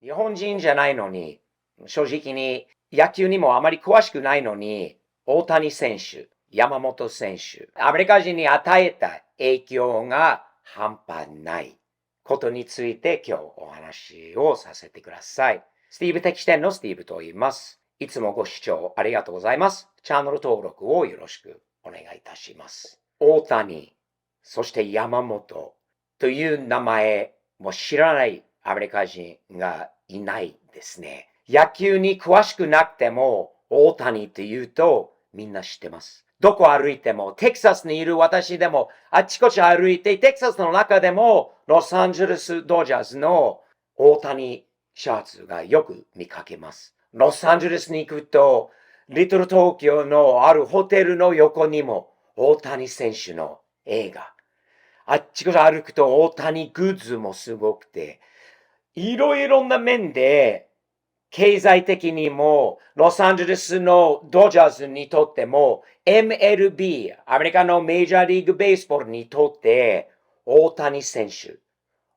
日本人じゃないのに、正直に野球にもあまり詳しくないのに、大谷選手、山本選手、アメリカ人に与えた影響が半端ないことについて今日お話をさせてください。スティーブ的視点のスティーブと言います。いつもご視聴ありがとうございます。チャンネル登録をよろしくお願いいたします。大谷、そして山本という名前も知らないアメリカ人がいないですね。野球に詳しくなくても、大谷って言うとみんな知ってます。どこ歩いても、テキサスにいる私でも、あちこち歩いて、テキサスの中でも、ロサンゼルスドジャースの大谷シャツがよく見かけます。ロサンゼルスに行くと、リトル東京のあるホテルの横にも、大谷選手の映画。あっちこち歩くと大谷グッズもすごくて、いろいろな面で、経済的にも、ロサンゼルスのドジャースにとっても、MLB、アメリカのメジャーリーグベースボールにとって、大谷選手、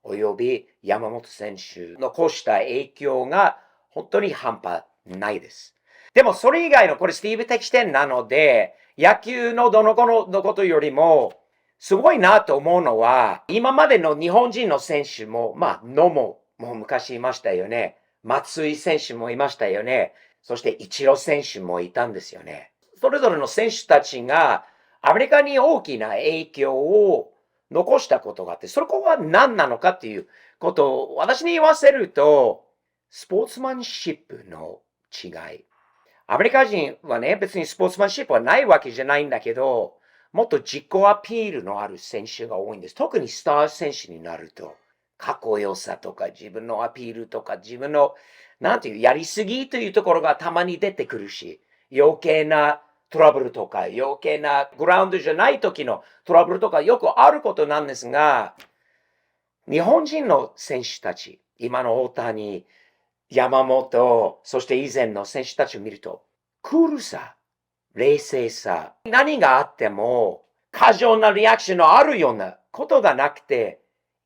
および山本選手のこうした影響が本当に半端ないです。でもそれ以外のこれスティーブ的視点なので、野球のどのことよりも、すごいなと思うのは、今までの日本人の選手も、野茂も昔いましたよね。松井選手もいましたよね。そしてイチロー選手もいたんですよね。それぞれの選手たちがアメリカに大きな影響を残したことがあって、そこは何なのかっていうことを私に言わせると、スポーツマンシップの違い。アメリカ人はね、別にスポーツマンシップはないわけじゃないんだけど、もっと自己アピールのある選手が多いんです。特にスター選手になると、かっこよさとか自分のアピールとか自分の、なんていう、やりすぎというところがたまに出てくるし、余計なトラブルとか、余計なグラウンドじゃない時のトラブルとかよくあることなんですが、日本人の選手たち、今の大谷、山本、そして以前の選手たちを見ると、クールさ、冷静さ、何があっても過剰なリアクションのあるようなことがなくて、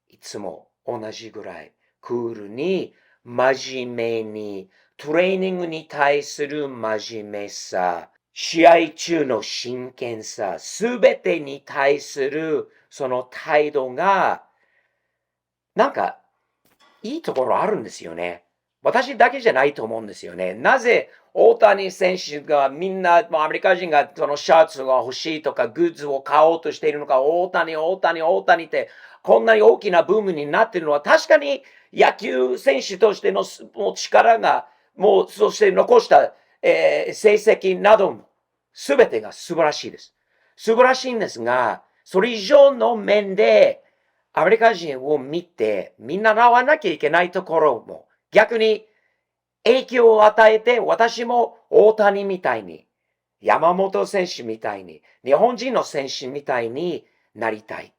いつも同じぐらいクールに、真面目に、トレーニングに対する真面目さ、試合中の真剣さ、すべてに対するその態度が、なんかいいところあるんですよね。私だけじゃないと思うんですよね。なぜ大谷選手がみんな、アメリカ人がそのシャツが欲しいとかグッズを買おうとしているのか、大谷ってこんなに大きなブームになっているのは確かに野球選手としてのもう力が、もうそして残した、成績なども全てが素晴らしいです。素晴らしいんですが、それ以上の面でアメリカ人を見て見習わなきゃいけないところも逆に影響を与えて私も大谷みたいに山本選手みたいに日本人の選手みたいになりたい。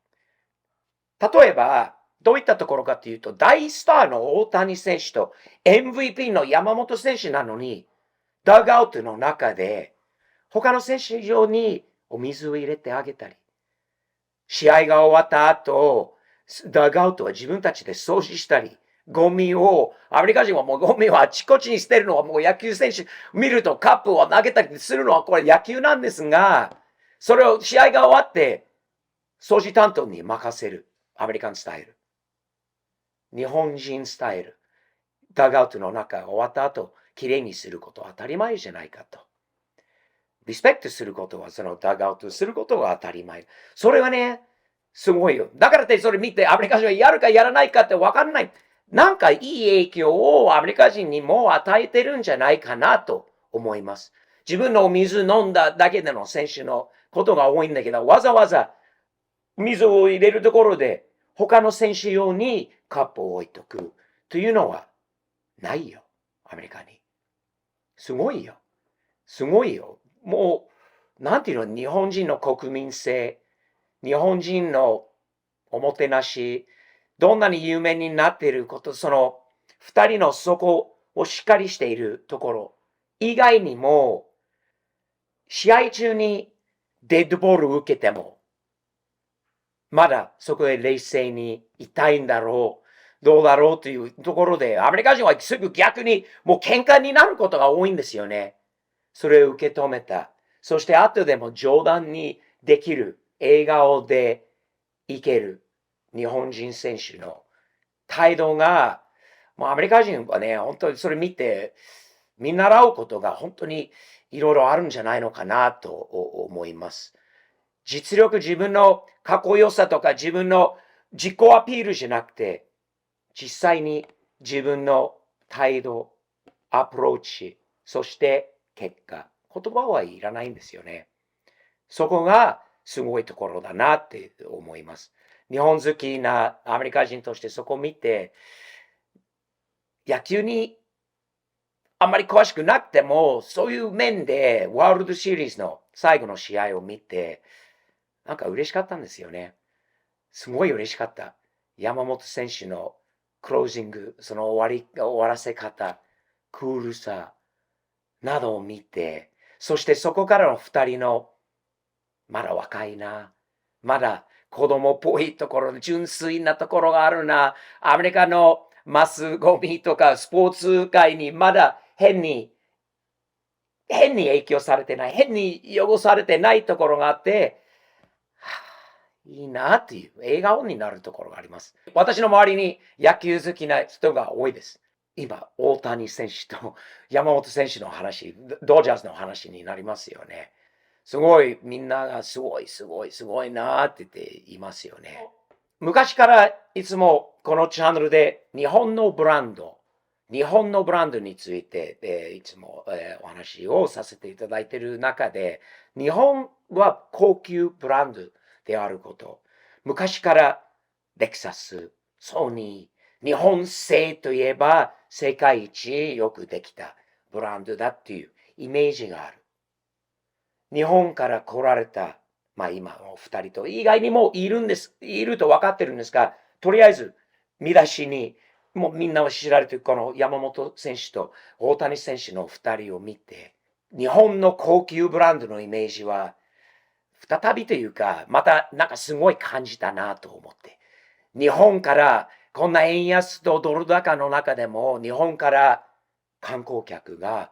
例えばどういったところかというと大スターの大谷選手と MVP の山本選手なのにダグアウトの中で他の選手以上にお水を入れてあげたり試合が終わった後ダグアウトは自分たちで掃除したり、ゴミを、アメリカ人はもうゴミをあちこちに捨てるのはもう野球選手見るとカップを投げたりするのはこれ野球なんですが、それを試合が終わって掃除担当に任せる。アメリカンスタイル。日本人スタイル。ダグアウトの中が終わった後、きれいにすることは当たり前じゃないかと。リスペクトすることはそのダグアウトすることが当たり前。それはね、すごいよ。だからってそれ見てアメリカ人はやるかやらないかってわかんない。なんかいい影響をアメリカ人にも与えてるんじゃないかなと思います。自分のお水飲んだだけでの選手のことが多いんだけど、わざわざ水を入れるところで他の選手用にカップを置いとくというのはないよ。アメリカに。すごいよ。すごいよ。もう、なんていうの、日本人の国民性、日本人のおもてなし、どんなに有名になっていること、その二人の底をしっかりしているところ、以外にも、試合中にデッドボールを受けても、まだそこで冷静にいたいんだろう。どうだろうというところで、アメリカ人はすぐ逆にもう喧嘩になることが多いんですよね。それを受け止めた。そして後でも冗談にできる、笑顔でいける日本人選手の態度が、もうアメリカ人はね、本当にそれ見て、見習うことが本当にいろいろあるんじゃないのかなと思います。実力、自分のかっこよさとか自分の自己アピールじゃなくて、実際に自分の態度、アプローチ、そして結果。言葉はいらないんですよね。そこがすごいところだなって思います。日本好きなアメリカ人としてそこを見て、野球にあんまり詳しくなくても、そういう面でワールドシリーズの最後の試合を見て、なんか嬉しかったんですよね。すごい嬉しかった。山本選手のクロージング、その終わらせ方、クールさなどを見て、そしてそこからの二人の、まだ若いな、まだ子供っぽいところ、純粋なところがあるな、アメリカのマスゴミとかスポーツ界にまだ変に影響されてない、変に汚されてないところがあって、いいなっていう笑顔になるところがあります。私の周りに野球好きな人が多いです。今、大谷選手と山本選手の話、ドジャースの話になりますよね。すごい、みんながすごい、すごい、すごいなって言っていますよね。昔からいつもこのチャンネルで日本のブランドについて、いつも、お話をさせていただいている中で、日本は高級ブランドであること。昔からレクサス、ソニー、日本製といえば世界一よくできたブランドだっていうイメージがある。日本から来られた、まあ今の二人と以外にもいると分かってるんですが、とりあえず見出しに、もうみんなは知られているこの山本選手と大谷選手の二人を見て、日本の高級ブランドのイメージは、再びというか、またなんかすごい感じたなと思って。日本からこんな円安とドル高の中でも、日本から観光客が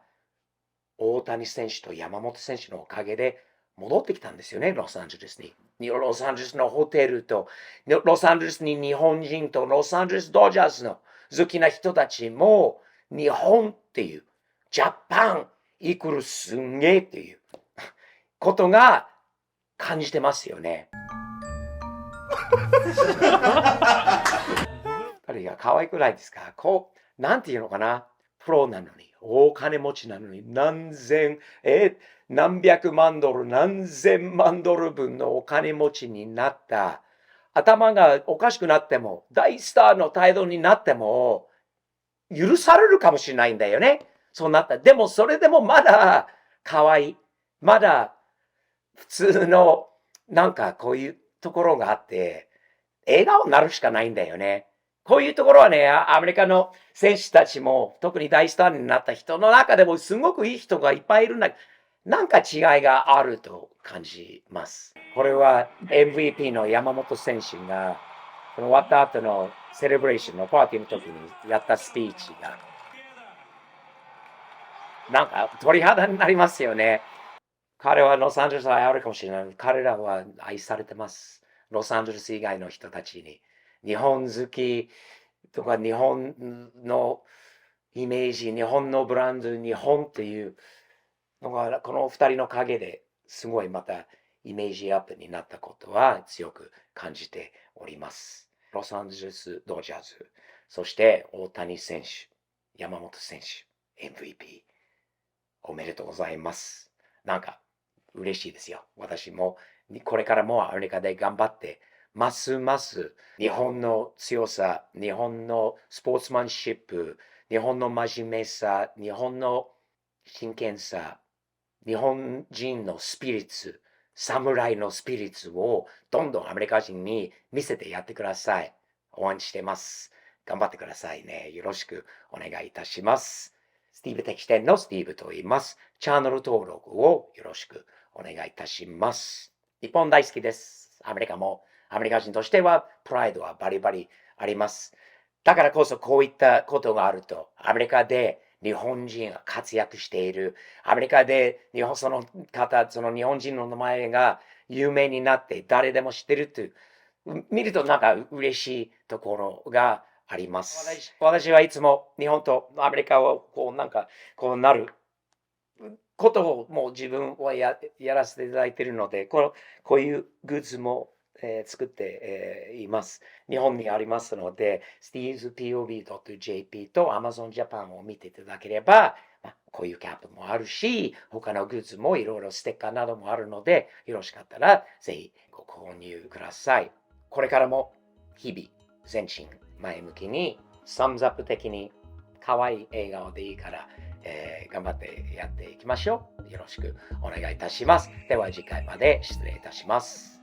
大谷選手と山本選手のおかげで戻ってきたんですよね、ロサンゼルスに。ロサンゼルスのホテルと、ロサンゼルスに日本人とロサンゼルスドジャースの好きな人たちも、日本っていう、ジャパンイコールすんげえっていうことが感じてますよね。彼が可愛くないですか？なんていうのかな？プロなのに、大金持ちなのに、何百万ドル、何千万ドル分のお金持ちになった。頭がおかしくなっても、大スターの態度になっても、許されるかもしれないんだよね。そうなった。でも、それでもまだ可愛い。まだ普通の、なんかこういうところがあって、笑顔になるしかないんだよね。こういうところはね、アメリカの選手たちも、特に大スターになった人の中でもすごくいい人がいっぱいいるんだけど、なんか違いがあると感じます。これは MVP の山本選手が、この終わった後のセレブレーションのパーティーの時にやったスピーチが、なんか鳥肌になりますよね。彼はロサンゼルスはあるかもしれない。彼らは愛されてます。ロサンゼルス以外の人たちに。日本好きとか日本のイメージ、日本のブランド、日本っていうのが、この二人の陰ですごいまたイメージアップになったことは強く感じております。ロサンゼルスドジャーズ、そして大谷選手、山本選手、MVP、おめでとうございます。なんか嬉しいですよ。私もこれからもアメリカで頑張って、ますます日本の強さ、日本のスポーツマンシップ、日本の真面目さ、日本の真剣さ、日本人のスピリッツ、侍のスピリッツをどんどんアメリカ人に見せてやってください。応援してます。頑張ってくださいね。よろしくお願いいたします。スティーブ的店のスティーブと言います。チャンネル登録をよろしくお願いいたします。日本大好きです。アメリカ人としてはプライドはバリバリあります。だからこそこういったことがあると、アメリカで日本人が活躍している、アメリカでその方、その日本人の名前が有名になって誰でも知ってるという、見るとなんか嬉しいところがあります。私はいつも日本とアメリカをこうなんかこうなることをもう自分はやらせていただいているので、こういうグッズも、作って、います。日本にありますので、stevezpov.jp と Amazon Japan を見ていただければ、こういうキャップもあるし、他のグッズもいろいろステッカーなどもあるので、よろしかったらぜひご購入ください。これからも日々前進前向きにサムズアップ的に可愛い笑顔でいいから、頑張ってやっていきましょう。よろしくお願いいたします。では次回まで失礼いたします。